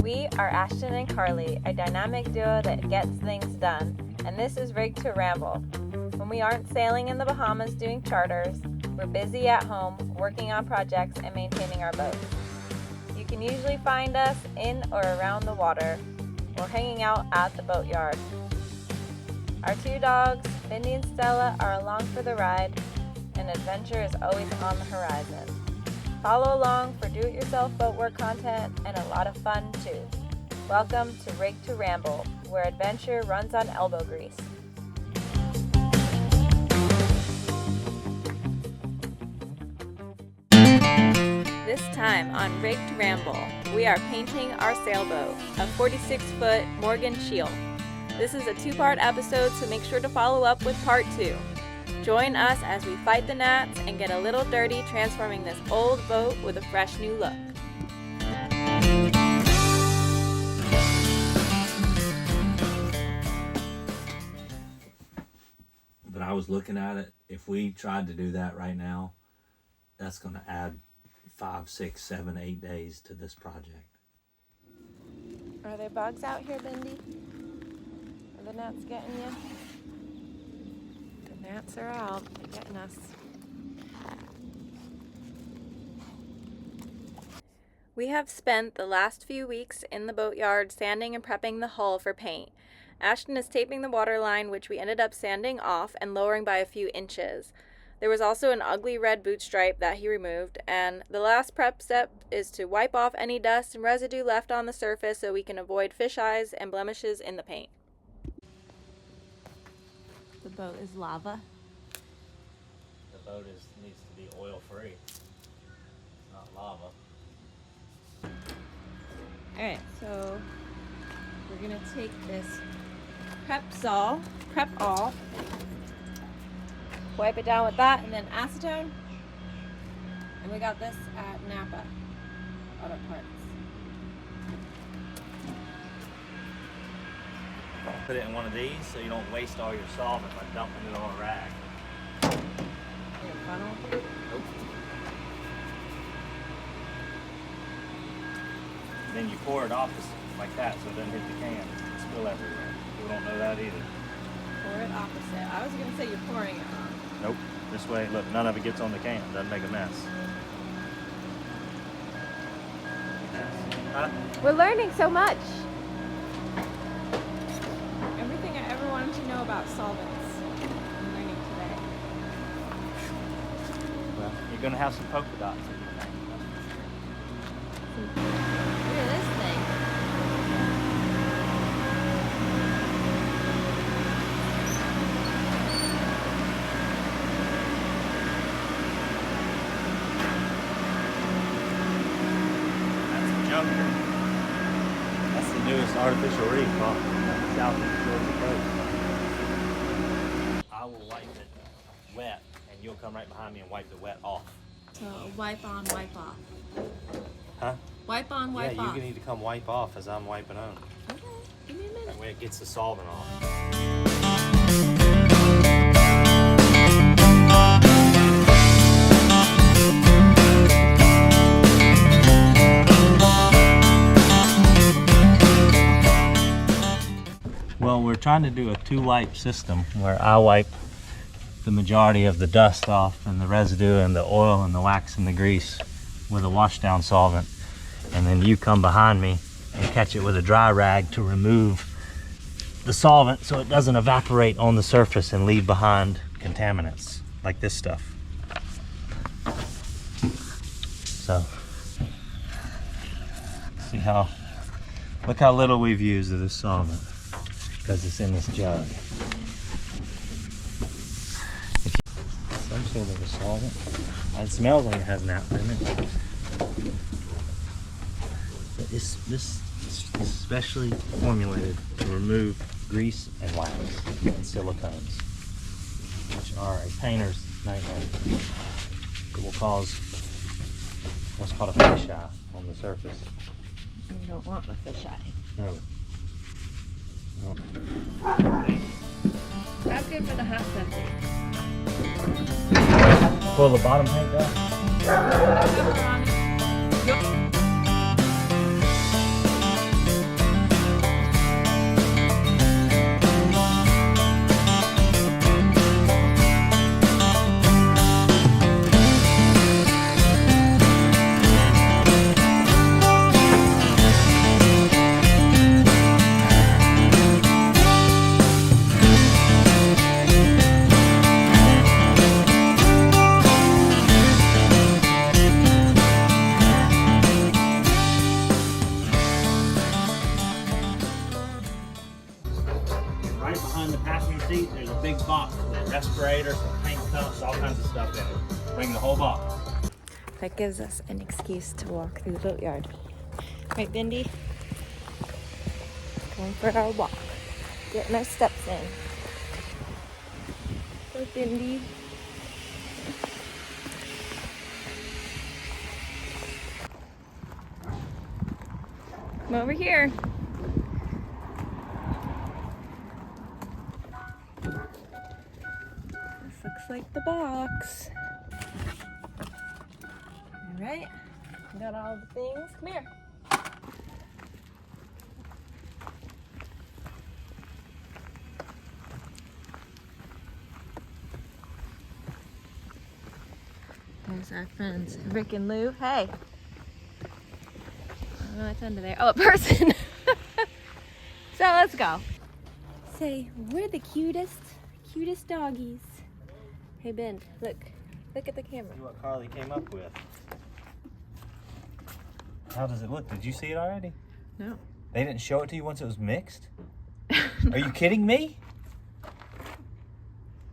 We are Ashton and Carly, a dynamic duo that gets things done, and this is Rig to Ramble. When we aren't sailing in the Bahamas doing charters, we're busy at home working on projects and maintaining our boats. You can usually find us in or around the water or hanging out at the boatyard. Our two dogs, Mindy and Stella, are along for the ride, and adventure is always on the horizon. Follow along for do-it-yourself boatwork content and a lot of fun too. Welcome to Rig to Ramble, where adventure runs on elbow grease. This time on Rig to Ramble, we are painting our sailboat, a 46-foot Morgan Scheel. This is a two-part episode, so make sure to follow up with part 2. Join us as we fight the gnats and get a little dirty transforming this old boat with a fresh new look. But I was looking at it, if we tried to do that right now, that's going to add 5, 6, 7, 8 days to this project. Are there bugs out here, Mindy? Are the gnats getting you? The gnats are out. They're getting us. We have spent the last few weeks in the boatyard sanding and prepping the hull for paint. Ashton is taping the waterline, which we ended up sanding off and lowering by a few inches. There was also an ugly red boot stripe that he removed, and the last prep step is to wipe off any dust and residue left on the surface so we can avoid fish eyes and blemishes in the paint. The boat is lava. The boat needs to be oil free, not lava. Alright, so we're going to take this prep all, wipe it down with that, and then acetone. And we got this at Napa Auto Parts. Put it in one of these so you don't waste all your solvent by dumping it on a rag. Your funnel. Nope. Then you pour it opposite like that so it doesn't hit the can and spill everywhere. People don't know that either. Pour it opposite. I was going to say you're pouring it on. Nope. This way, look, none of it gets on the can. Doesn't make a mess. Huh? We're learning so much. Everything I ever wanted to know about solvents, I'm learning today. Well, you're going to have some polka dots in your tank. Look at this thing. That's the newest artificial reef south of the Georgia coast. I will wipe it wet, and you'll come right behind me and wipe the wet off. So wipe on, wipe off. Huh? Wipe on, wipe off. Yeah, you need to come wipe off as I'm wiping on. Okay, give me a minute. That way it gets the solvent off. Well, we're trying to do a 2-wipe system where I wipe the majority of the dust off and the residue and the oil and the wax and the grease with a wash down solvent, and then you come behind me and catch it with a dry rag to remove the solvent so it doesn't evaporate on the surface and leave behind contaminants like this stuff. So look how little we've used of this solvent, because it's in this jug. Some sort of a solvent. It smells like it has naphtha in it. But this is specially formulated to remove grease and wax and silicones, which are a painter's nightmare. It will cause what's called a fisheye on the surface. You don't want a fisheye. No. That's good for the hot septic. Pull the bottom paint down. seat, there's a big box with a respirator, some paint cups, all kinds of stuff in it. Bring the whole box. That gives us an excuse to walk through the boatyard. Right, Bindi? Going for our walk. Getting our steps in. Go, Bindi. Come over here. This looks like the box. All right, got all the things. Come here. There's our friends, Rick and Lou. Hey. I don't know what's under there. Oh, a person. So let's go. Say, we're the cutest doggies. Hey, Ben, look at the camera. See what Carly came up with. How does it look? Did you see it already? No. They didn't show it to you once it was mixed? Are you kidding me?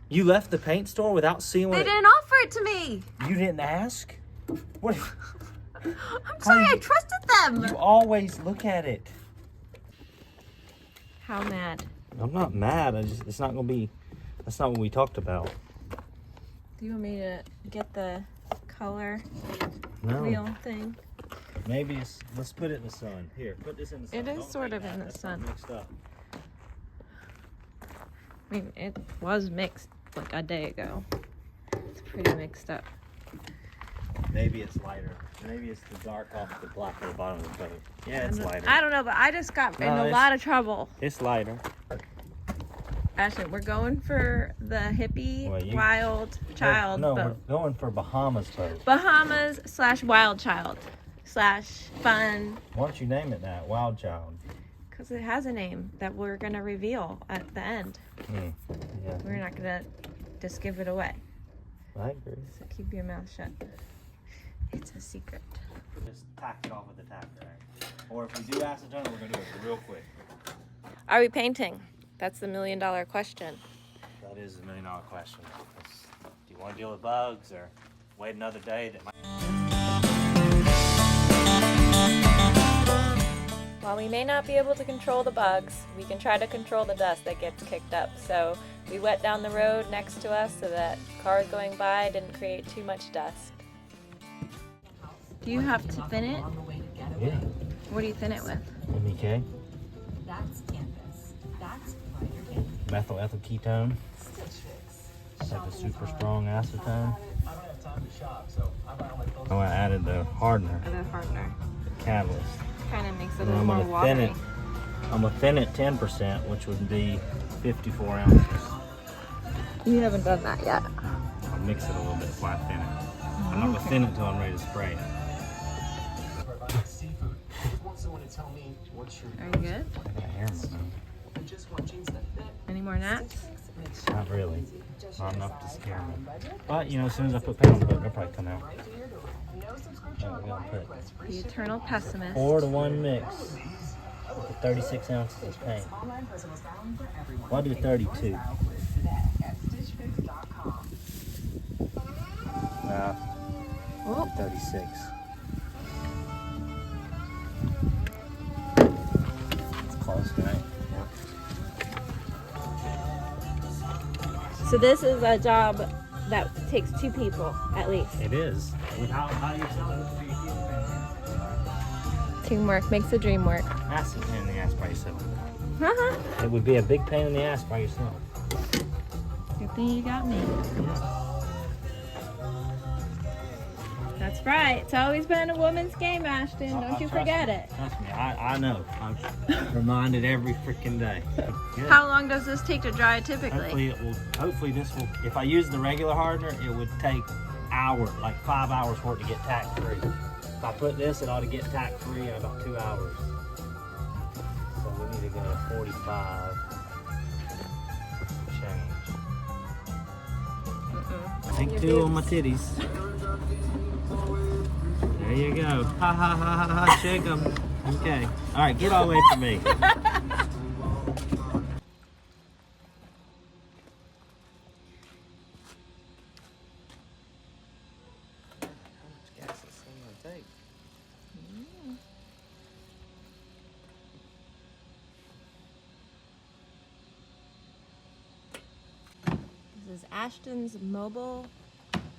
You left the paint store without seeing what They didn't offer it to me. You didn't ask? What? I'm sorry, I trusted them. You always look at it. How mad? I'm not mad. It's not gonna be. That's not what we talked about. Do you want me to get the color No. wheel thing? Maybe let's put it in the sun. Here, put this in the sun. It is Don't sort take of that. in the That's sun. not mixed up. I mean, it was mixed like a day ago. It's pretty mixed up. Maybe it's lighter. Maybe it's the dark off the black at the bottom of the boat. Yeah, it's lighter. I don't know, but I just got in a it's- lot of trouble. It's lighter. Ashley, we're going for the hippie Well, wild child No, boat. we're going for Bahamas boat. Bahamas / wild child / fun. Why don't you name it that? Wild Child. Because it has a name that we're going to reveal at the end. Yeah. We're not going to just give it away. I agree. So keep your mouth shut. It's a secret. Just tack it off with the tack rack. Or if we do acetone, we're going to do it real quick. Are we painting? That's the $1 million question. That is the $1 million question. Do you want to deal with bugs or wait another day? While we may not be able to control the bugs, we can try to control the dust that gets kicked up. So we wet down the road next to us so that cars going by didn't create too much dust. Do you have to thin it? Yeah. What do you thin it with? MEK. That's campus. That's lighter campus. Methyl ethyl ketone. Stitch Fix. It's like a super strong acetone. I don't have time to shop, so I buy all my clothes. Oh, I added the hardener, The hardener. the catalyst. Kind of makes it a And little I'm more gonna thin watery. it. I'm gonna thin it 10%, which would be 54 ounces. You haven't done that yet. I'll mix it a little bit before I thin it. I'm not gonna thin it until I'm ready to spray it. Seafood. I just want someone to tell me what's your Are you good? I got hair in my nose. I just want jeans that fit. Any more gnats? Not really. Not enough to scare me. But, you know, as soon as I put paint on the boat, they'll probably come out. We're gonna put The eternal pessimist. 4-to-1 mix with 36 ounces of paint. Why do 32? Nah, Oh, 36. It's close, right? so this is a job that takes 2 people at least. It is. How do you tell it to be a Teamwork makes the dream work. That's a pain in the ass by yourself. Uh-huh. It would be a big pain in the ass by yourself. Good thing you got me. That's right. It's always been a woman's game, Ashton. Don't you forget it. Trust me, I know. I'm reminded every freaking day. Good. How long does this take to dry typically? Hopefully this will, if I use the regular hardener, it would take hours, like 5 hours for it to get tack free. If I put this, it ought to get tack free in about 2 hours. So we need to go to 45 change. I think 2 on my titties. There you go. Ha ha ha ha ha, shake them. Okay. All right, get away from me. is Ashton's mobile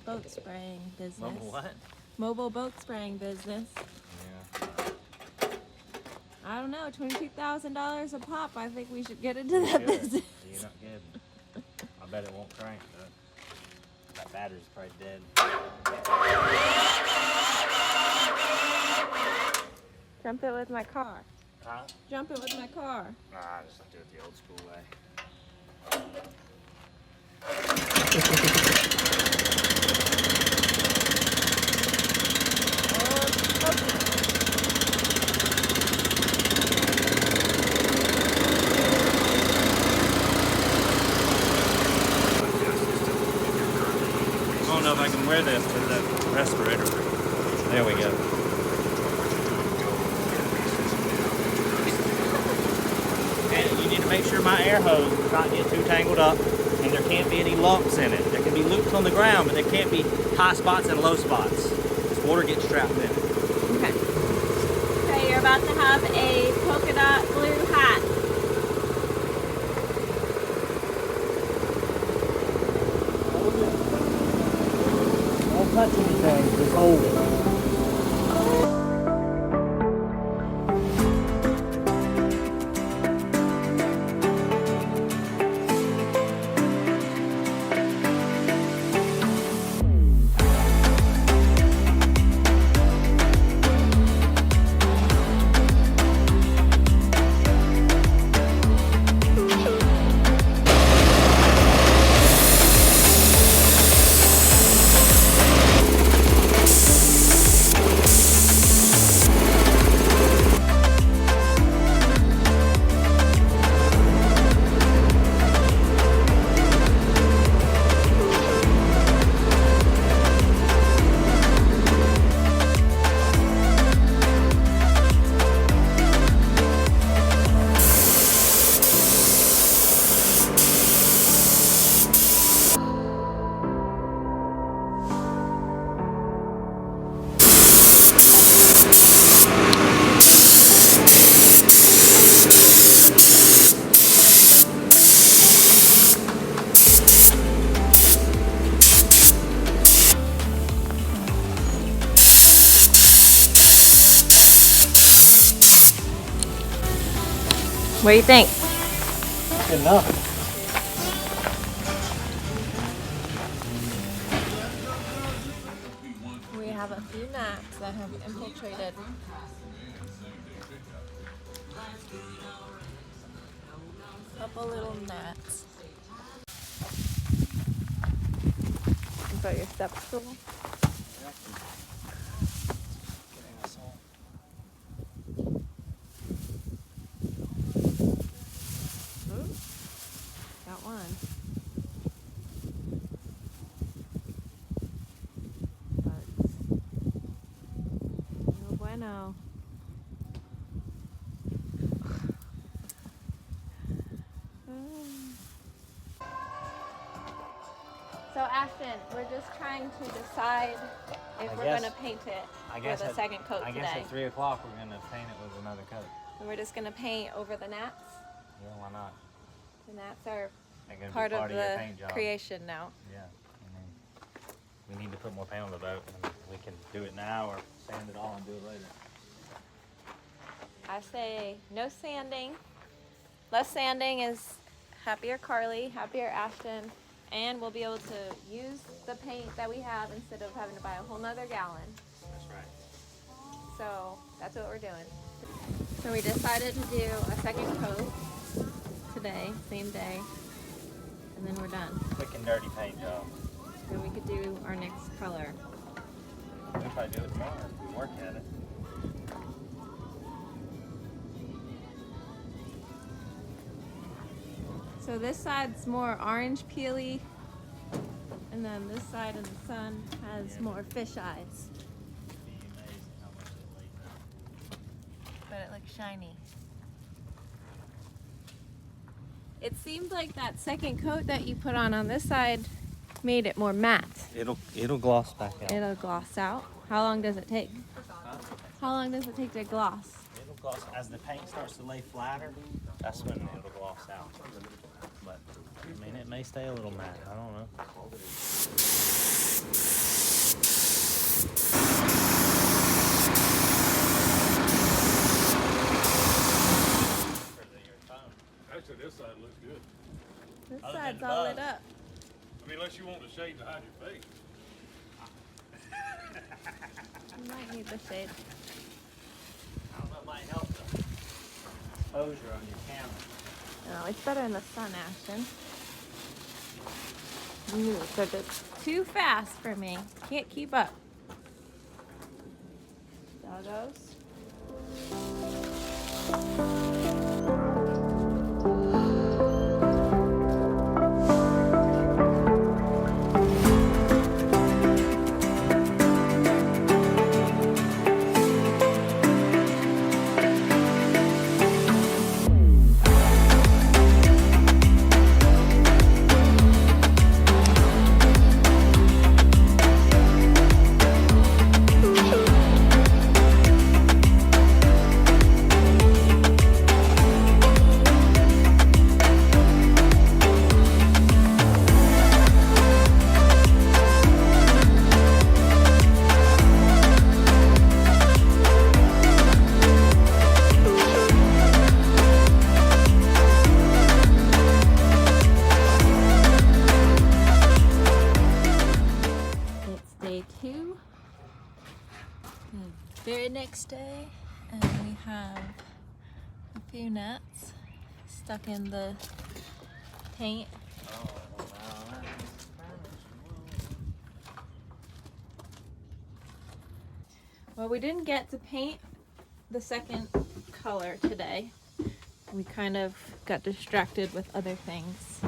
boat spraying business. Mobile what? Mobile boat spraying business. Yeah. I don't know, $22,000 a pop. I think we should get into that business. You're not kidding. I bet it won't crank though. That battery's probably dead. Jump it with my car. Huh? Jump it with my car. Nah, I just do it the old school way. I don't know if I can wear this with the respirator. There we go. And you need to make sure my air hose does not get too tangled up, and there can't be any lumps in it. There can be loops on the ground, but there can't be high spots and low spots. This water gets trapped in it. Okay. Okay, you're about to have a polka dot blue hat. Don't touch anything, just hold it. What do you think? Good enough. We have a few gnats that have infiltrated. Couple little gnats. You got your step stool? Ooh, got one. Bugs. No bueno. So Ashton, we're just trying to decide if we're going to paint it with a second coat I today. guess at 3 o'clock we're gonna paint it with another coat. And we're just going to paint over the gnats. Yeah, why not? The gnats are They're gonna part be part of your the paint job. creation now. Yeah. I mean, we need to put more paint on the boat, and we can do it now or sand it all and do it later. I say no sanding. Less sanding is happier Carly, happier Ashton, and we'll be able to use the paint that we have instead of having to buy a whole nother gallon. That's right. So that's what we're doing. So we decided to do a second coat today, same day, and then we're done. Quick and dirty paint job. Then we could do our next color. We'll probably do it tomorrow if we work at it. So this side's more orange peely, and then this side in the sun has more fish eyes. You'd be amazed how much it lays out. But it looks shiny. It seemed like that second coat that you put on this side made it more matte. It'll gloss back out. It'll gloss out. How long does it take? How long does it take to gloss? It'll gloss, as the paint starts to lay flatter, that's when it'll gloss out. But I mean, it may stay a little matte. I don't know. Actually, this side looks good. This Other side's than all above. lit up. I mean, unless you want the shade to hide your face. You might need the shade. I don't know, it might help the exposure on your camera. No, it's better in the sun, Ashton. Ooh, so it's too fast for me. Can't keep up. Doggos. Very next day, and we have a few nets stuck in the paint. Oh, wow. Well, we didn't get to paint the second color today. We kind of got distracted with other things,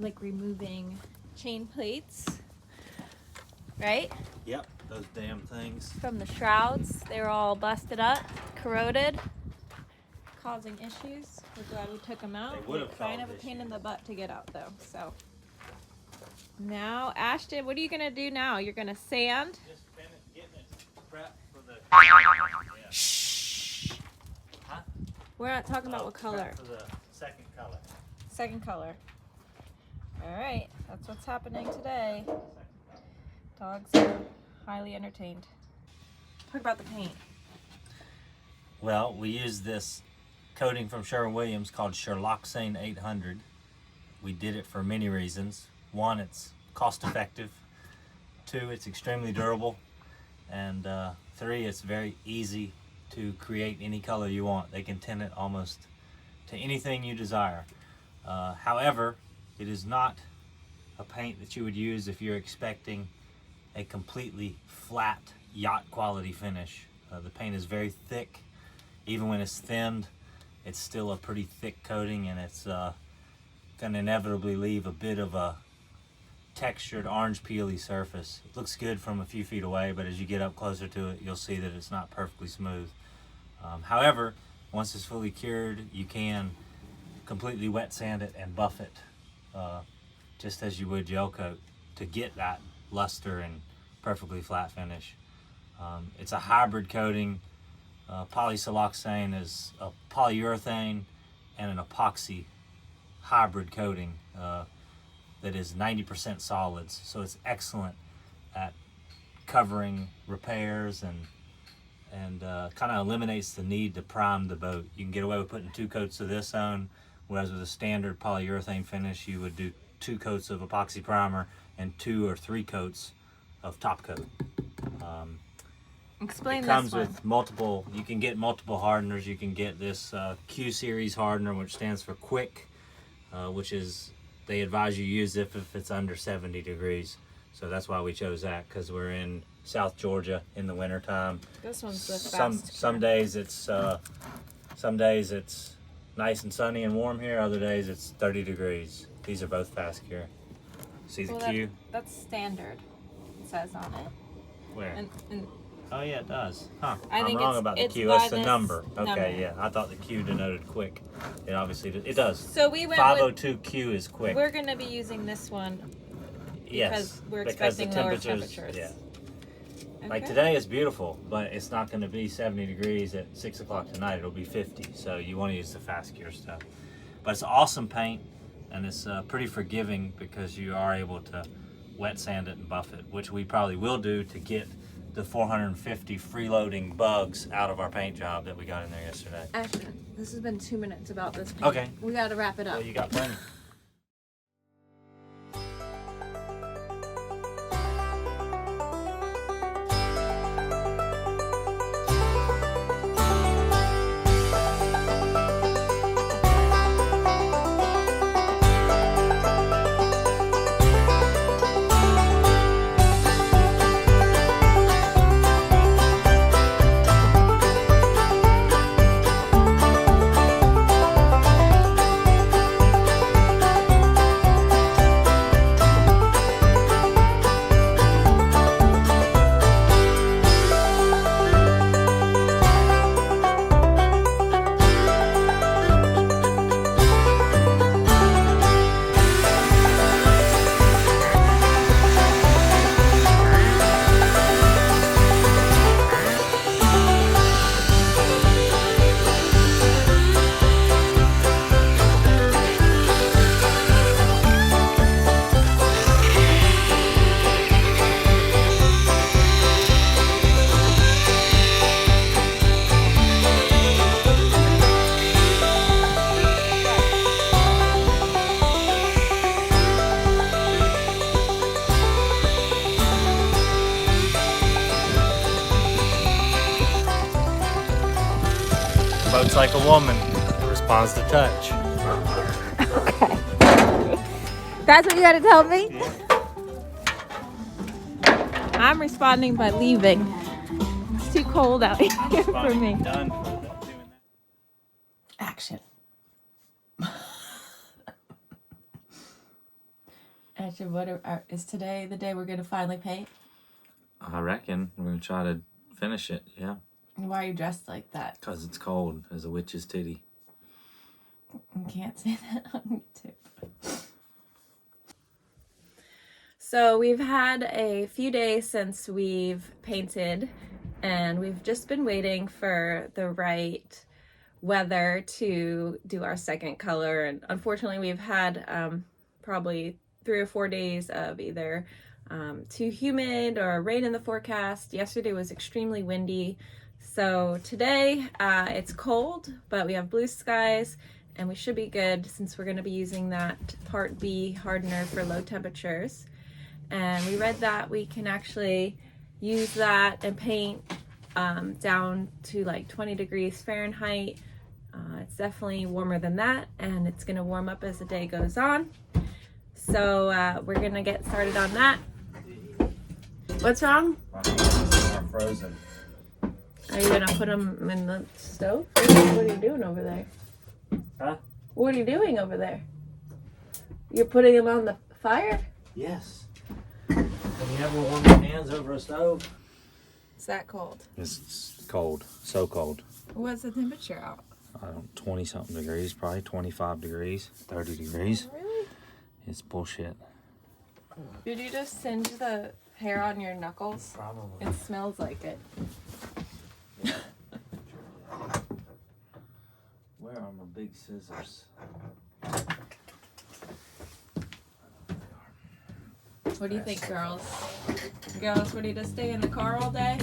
like removing chain plates, right? Yep, those damn things. From the shrouds. They were all busted up, corroded, causing issues. We're glad we took them out. They would have They're kind of caused a pain in issues. the butt to get out though, so. Now, Ashton, what are you gonna do now? You're gonna sand? Just getting it prepped for the. Shh. Huh? We're not talking about what color. Prepped for the second color. Second color. All right, that's what's happening today. Dogs are highly entertained. Talk about the paint. Well, we use this coating from Sherwin-Williams called Sherloxane 800. We did it for many reasons. One, it's cost effective. Two, it's extremely durable. And three, it's very easy to create any color you want. They can tint it almost to anything you desire. However, it is not a paint that you would use if you're expecting a completely flat yacht quality finish. The paint is very thick. Even when it's thinned, it's still a pretty thick coating, and it's gonna inevitably leave a bit of a textured orange peely surface. It looks good from a few feet away, but as you get up closer to it, you'll see that it's not perfectly smooth. However, once it's fully cured, you can completely wet sand it and buff it just as you would gel coat to get that luster and perfectly flat finish. It's a hybrid coating. Polysiloxane is a polyurethane and an epoxy hybrid coating that is 90% solids, so it's excellent at covering repairs and kind of eliminates the need to prime the boat. You can get away with putting 2 coats of this on, whereas with a standard polyurethane finish you would do 2 coats of epoxy primer and 2 or 3 coats of top coat. Explain it this comes one. with multiple, you can get multiple hardeners. You can get this Q series hardener, which stands for quick, which is, they advise you use if it's under 70 degrees. So that's why we chose that, because we're in South Georgia in the winter time. This one's the fast. Some days it's nice and sunny and warm here. Other days it's 30 degrees. These are both fast cure. See the Q? That's standard. It says on it. Where? And Oh yeah, it does. Huh? I I'm think wrong it's- about the it's Q. by That's the this number. Okay, number. yeah. I thought the Q denoted quick. It obviously it does. so we went with. 502Q is quick. We're gonna be using this one Yes, because we're because expecting the lower temperatures. temperatures. Yeah. Like today is beautiful, but it's not going to be 70 degrees at 6 o'clock tonight. It'll be 50. So you want to use the fast cure stuff. But it's awesome paint, and it's pretty forgiving because you are able to wet sand it and buff it, which we probably will do to get the 450 freeloading bugs out of our paint job that we got in there yesterday. Ashton, this has been 2 minutes about this paint. Okay. We got to wrap it up. Well, you got plenty. Boat's like a woman. It responds to touch. That's what you got to tell me? I'm responding by leaving. It's too cold out here for me. Done for doing that. Action. Ashton, is today the day we're going to finally paint? I reckon we're gonna try to finish it. Yeah. Why are you dressed like that? Cause it's cold as a witch's titty. You can't say that on YouTube. So we've had a few days since we've painted, and we've just been waiting for the right weather to do our second color. And unfortunately, we've had probably 3 or 4 days of either too humid or rain in the forecast. Yesterday was extremely windy. So today it's cold, but we have blue skies, and we should be good since we're going to be using that Part B hardener for low temperatures. And we read that we can actually use that and paint down to like 20 degrees Fahrenheit. It's definitely warmer than that, and it's going to warm up as the day goes on. So we're going to get started on that. What's wrong? My hands are frozen. Are you going to put them in the stove? What are you doing over there? Huh? What are you doing over there? You're putting them on the fire? Yes. Have you ever warmed your hands over a stove? Is that cold? It's cold. So cold. What's the temperature out? I don't 20 something degrees, probably 25 degrees, 30 degrees. Really? It's bullshit. Did you just singe the hair on your knuckles? Probably. It smells like it. Where are my big scissors? What do you think, girls? Girls, ready to stay in the car all day?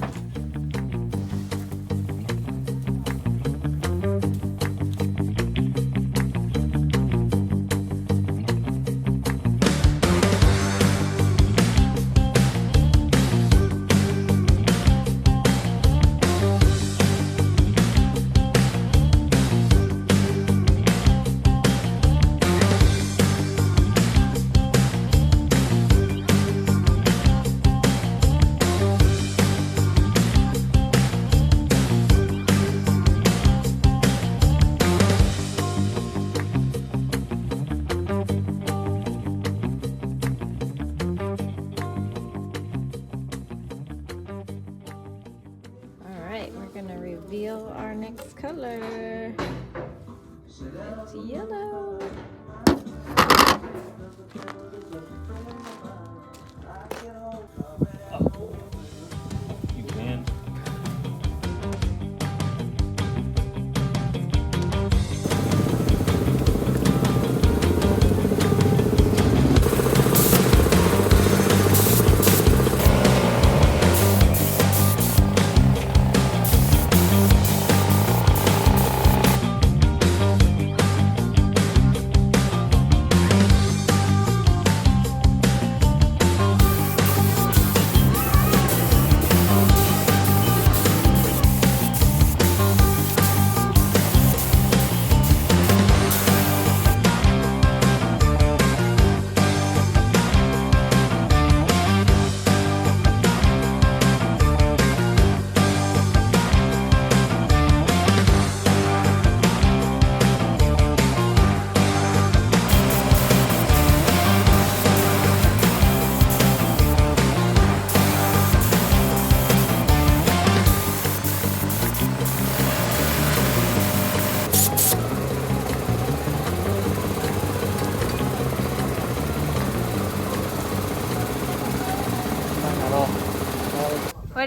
Reveal our next color. It's yellow.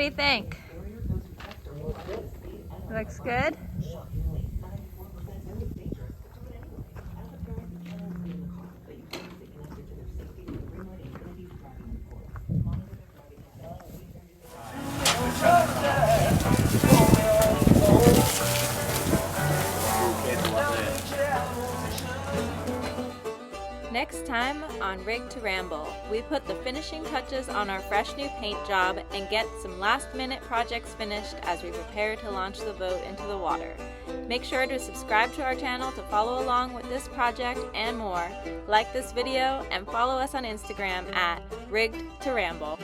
do you think? Looks good? Next time on Rig to Ramble, we put the finishing touches on our fresh new paint job and get some last-minute projects finished as we prepare to launch the boat into the water. Make sure to subscribe to our channel to follow along with this project and more. Like this video and follow us on Instagram at Rigged to Ramble.